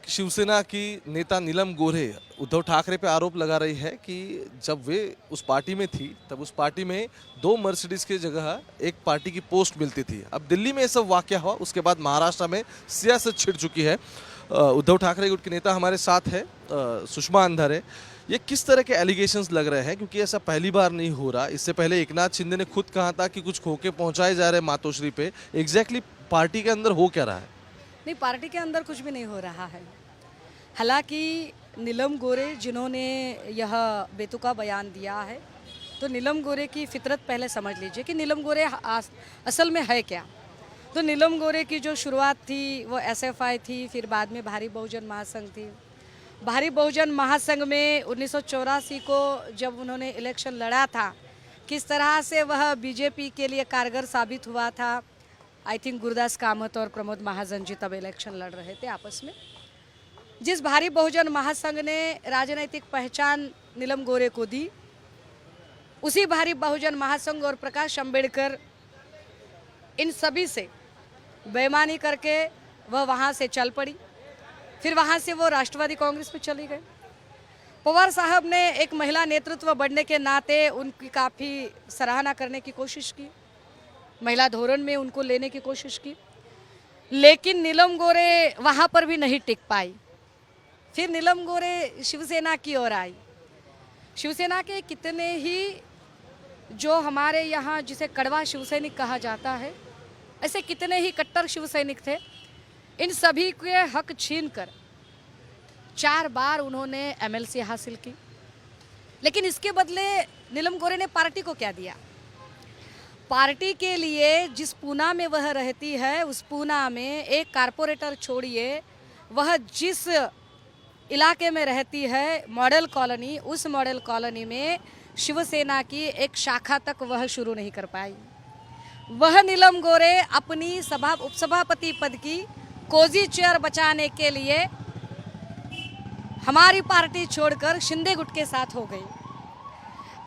शिवसेना की नेता नीलम गोऱ्हे उद्धव ठाकरे पे आरोप लगा रही है कि जब वे उस पार्टी में थी तब उस पार्टी में 2 मर्सिडीज की जगह एक पार्टी की पोस्ट मिलती थी। अब दिल्ली में ये सब वाकया हुआ, उसके बाद महाराष्ट्र में सियासत छिड़ चुकी है। उद्धव ठाकरे गुट के नेता हमारे साथ है, सुषमा अंधारे। ये किस तरह के एलिगेशंस लग रहे हैं, क्योंकि ऐसा पहली बार नहीं हो रहा। इससे पहले एकनाथ शिंदे ने खुद कहा था कि कुछ खोके पहुंचाए जा रहे हैं मातोश्री पे। एग्जैक्टली पार्टी के अंदर हो क्या रहा है? नहीं, पार्टी के अंदर कुछ भी नहीं हो रहा है। हालांकि नीलम गोरे जिन्होंने यह बेतुका बयान दिया है, तो नीलम गोरे की फितरत पहले समझ लीजिए कि नीलम गोरे असल में है क्या। तो नीलम गोरे की जो शुरुआत थी वो एसएफआई थी, फिर बाद में भारी बहुजन महासंघ थी। भारी बहुजन महासंघ में 1984 को जब उन्होंने इलेक्शन लड़ा था, किस तरह से वह बीजेपी के लिए कारगर साबित हुआ था। आई थिंक गुरदास कामत और प्रमोद महाजन जी तब इलेक्शन लड़ रहे थे आपस में। जिस भारी बहुजन महासंघ ने राजनीतिक पहचान नीलम गोरे को दी, उसी भारी बहुजन महासंघ और प्रकाश अंबेडकर इन सभी से बेईमानी करके वह वहाँ से चल पड़ी। फिर वहाँ से वो राष्ट्रवादी कांग्रेस में चले गए। पवार साहब ने एक महिला नेतृत्व बढ़ने के नाते उनकी काफ़ी सराहना करने की कोशिश की, महिला धोरण में उनको लेने की कोशिश की, लेकिन नीलम गोरे वहाँ पर भी नहीं टिक पाई। फिर नीलम गोरे शिवसेना की ओर आई। शिवसेना के कितने ही जो हमारे यहाँ जिसे कड़वा शिवसैनिक कहा जाता है, ऐसे कितने ही कट्टर शिवसैनिक थे। इन सभी के हक छीनकर 4 बार उन्होंने एमएलसी हासिल की, लेकिन इसके बदले नीलम गोरे ने पार्टी को क्या दिया? पार्टी के लिए जिस पूना में वह रहती है, उस पूना में एक कारपोरेटर छोड़िए, वह जिस इलाके में रहती है मॉडल कॉलोनी, उस मॉडल कॉलोनी में शिवसेना की एक शाखा तक वह शुरू नहीं कर पाई। वह नीलम गोरे अपनी उपसभापति पद की कोजी चेयर बचाने के लिए हमारी पार्टी छोड़कर शिंदे गुट के साथ हो गई।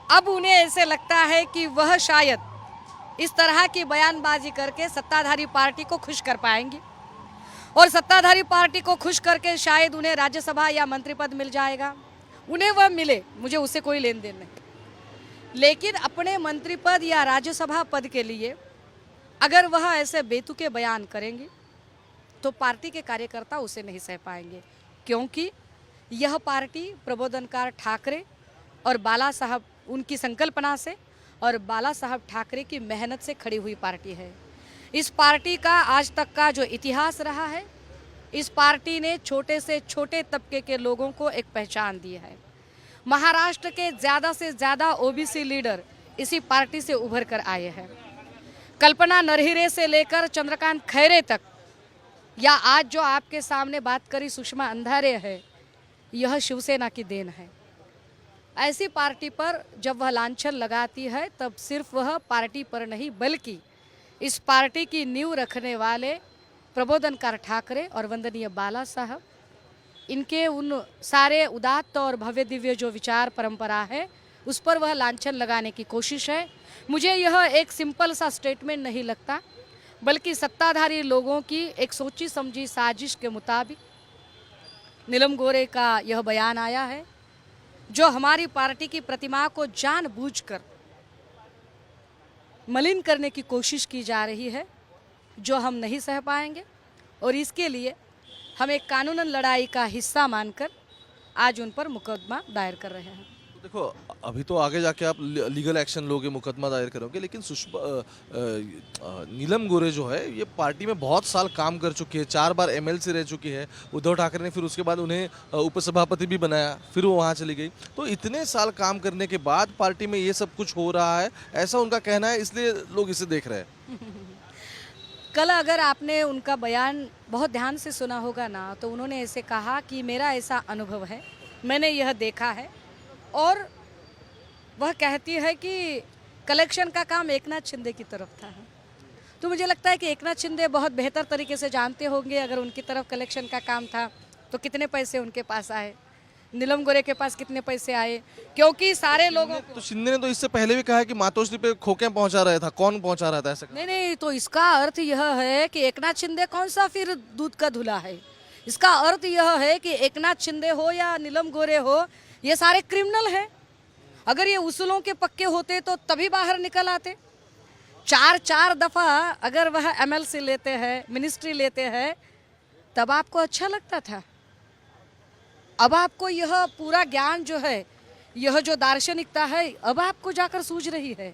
अब उन्हें ऐसे लगता है कि वह शायद इस तरह की बयानबाजी करके सत्ताधारी पार्टी को खुश कर पाएंगी, और सत्ताधारी पार्टी को खुश करके शायद उन्हें राज्यसभा या मंत्री पद मिल जाएगा। उन्हें वह मिले, मुझे उससे कोई लेन देन नहीं, लेकिन अपने मंत्री पद या राज्यसभा पद के लिए अगर वह ऐसे बेतुके बयान करेंगे तो पार्टी के कार्यकर्ता उसे नहीं सह पाएंगे, क्योंकि यह पार्टी प्रबोधनकार ठाकरे और बाला साहब उनकी संकल्पना से और बाला साहब ठाकरे की मेहनत से खड़ी हुई पार्टी है। इस पार्टी का आज तक का जो इतिहास रहा है, इस पार्टी ने छोटे से छोटे तबके के लोगों को एक पहचान दी है। महाराष्ट्र के ज़्यादा से ज़्यादा ओबीसी लीडर इसी पार्टी से उभर कर आए हैं। कल्पना नरहिरे से लेकर चंद्रकांत खैरे तक, या आज जो आपके सामने बात करी सुषमा अंधारे है, यह शिवसेना की देन है। ऐसी पार्टी पर जब वह लांछन लगाती है, तब सिर्फ वह पार्टी पर नहीं बल्कि इस पार्टी की नींव रखने वाले प्रबोधनकार ठाकरे और वंदनीय बाला साहब, इनके उन सारे उदात्त और भव्य दिव्य जो विचार परंपरा है, उस पर वह लांछन लगाने की कोशिश है। मुझे यह एक सिंपल सा स्टेटमेंट नहीं लगता, बल्कि सत्ताधारी लोगों की एक सोची समझी साजिश के मुताबिक नीलम गोरे का यह बयान आया है, जो हमारी पार्टी की प्रतिमा को जानबूझकर मलिन करने की कोशिश की जा रही है, जो हम नहीं सह पाएंगे। और इसके लिए हम एक कानूनन लड़ाई का हिस्सा मानकर आज उन पर मुकदमा दायर कर रहे हैं। तो देखो, अभी तो आगे जाके आप लीगल एक्शन लोगे, मुकदमा दायर करोगे, लेकिन नीलम गोरे जो है ये पार्टी में बहुत साल काम कर चुकी है, 4 बार एमएलसी रह चुकी है। उद्धव ठाकरे ने फिर उसके बाद उन्हें उपसभापति भी बनाया, फिर वो वहाँ चली गई। तो इतने साल काम करने के बाद पार्टी में ये सब कुछ हो रहा है, ऐसा उनका कहना है, इसलिए लोग इसे देख रहे हैं। कल अगर आपने उनका बयान बहुत ध्यान से सुना होगा ना, तो उन्होंने ऐसे कहा कि मेरा ऐसा अनुभव है, मैंने यह देखा है, और वह कहती है कि कलेक्शन का काम एकनाथ शिंदे की तरफ था। तो मुझे लगता है कि एकनाथ शिंदे बहुत बेहतर तरीके से जानते होंगे अगर उनकी तरफ कलेक्शन का काम था तो कितने पैसे उनके पास आए, नीलम गोरे के पास कितने पैसे आए, क्योंकि सारे लोगों को। तो शिंदे ने तो इससे पहले भी कहा है कि मातोश्री पे खोके पहुंचा रहा था। कौन पहुंचा रहा था ऐसा? नहीं, तो इसका अर्थ यह है कि एकनाथ शिंदे कौन सा फिर दूध का धुला है। इसका अर्थ यह है कि एकनाथ शिंदे हो या नीलम गोरे हो, ये सारे क्रिमिनल हैं। अगर ये उसूलों के पक्के होते तो तभी बाहर निकल आते। चार दफ़ा अगर वह एमएलसी लेते हैं, मिनिस्ट्री लेते हैं, तब आपको अच्छा लगता था। अब आपको यह पूरा ज्ञान जो है, यह जो दार्शनिकता है, अब आपको जाकर सूझ रही है।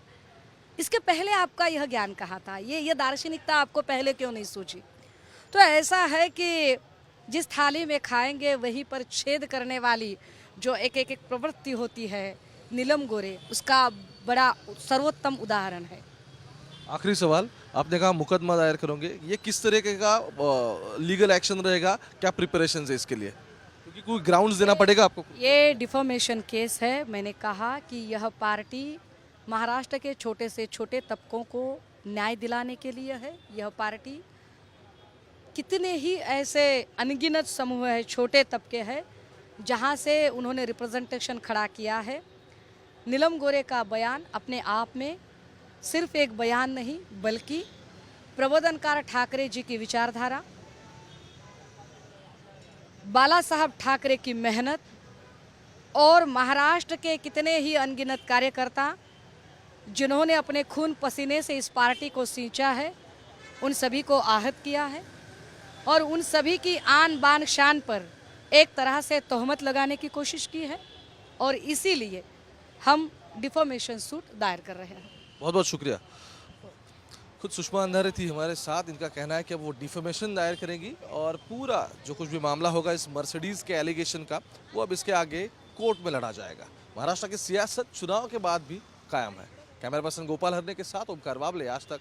इसके पहले आपका यह ज्ञान कहाँ था? ये दार्शनिकता आपको पहले क्यों नहीं सूझी? तो ऐसा है कि जिस थाली में खाएंगे वहीं पर छेद करने वाली जो एक प्रवृत्ति होती है, नीलम गोरे उसका बड़ा सर्वोत्तम उदाहरण है। आखिरी सवाल, आपने कहा मुकदमा दायर करोगे, ये किस तरीके का लीगल एक्शन रहेगा? क्या प्रिपरेशन है इसके लिए? क्योंकि कोई ग्राउंड्स देना पड़ेगा आपको। ये डिफॉर्मेशन केस है। मैंने कहा कि यह पार्टी महाराष्ट्र के छोटे से छोटे तबकों को न्याय दिलाने के लिए है। यह पार्टी कितने ही ऐसे अनगिनत समूह है, छोटे तबके हैं, जहाँ से उन्होंने रिप्रेजेंटेशन खड़ा किया है। नीलम गोरे का बयान अपने आप में सिर्फ एक बयान नहीं, बल्कि प्रबोधनकार ठाकरे जी की विचारधारा, बाला साहब ठाकरे की मेहनत और महाराष्ट्र के कितने ही अनगिनत कार्यकर्ता जिन्होंने अपने खून पसीने से इस पार्टी को सींचा है, उन सभी को आहत किया है और उन सभी की आन बान शान पर एक तरह से तोहमत लगाने की कोशिश की है और इसीलिए हम डिफॉर्मेशन सूट दायर कर रहे हैं। बहुत बहुत शुक्रिया। खुद सुषमा अंधारे थी हमारे साथ। इनका कहना है कि अब वो डिफेमेशन दायर करेंगी और पूरा जो कुछ भी मामला होगा इस मर्सिडीज के एलिगेशन का, वो अब इसके आगे कोर्ट में लड़ा जाएगा। महाराष्ट्र की सियासत चुनाव के बाद भी कायम है। कैमरा पर्सन गोपाल हरने के साथ ओमकार बाबले, आज तक।